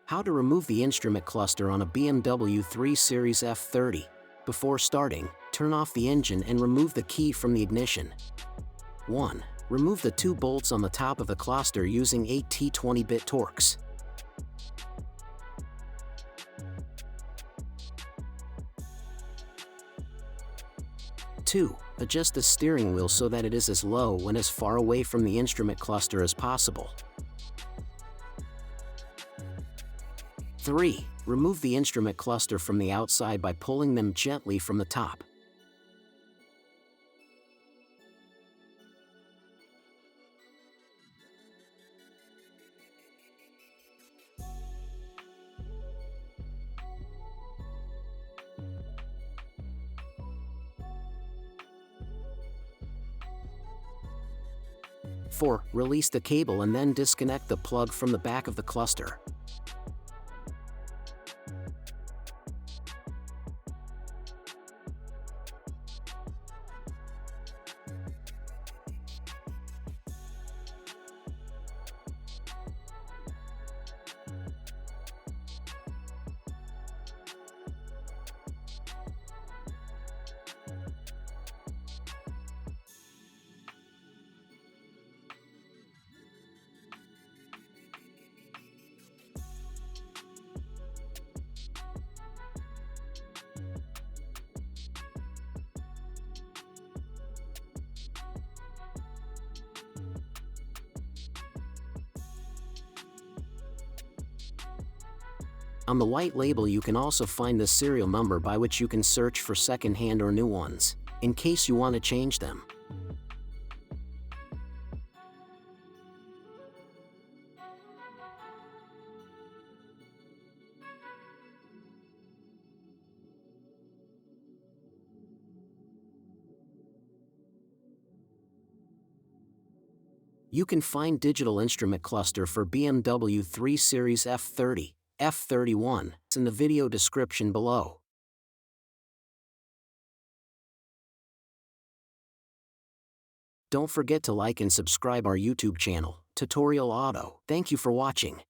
How to remove the instrument cluster on a BMW 3 Series F30. Before starting, turn off the engine and remove the key from the ignition. 1. Remove the 2 bolts on the top of the cluster using 8T 20-bit Torx. 2. Adjust the steering wheel so that it is as low and as far away from the instrument cluster as possible. 3. Remove the instrument cluster from the outside by pulling them gently from the top. Four. Release the cable and then disconnect the plug from the back of the cluster. On the white label you can also find the serial number by which you can search for second-hand or new ones, in case you want to change them. You can find digital instrument cluster for BMW 3 Series F30, F31 in the video description below. Don't forget to like and subscribe our YouTube channel, Tutorial Auto. Thank you for watching.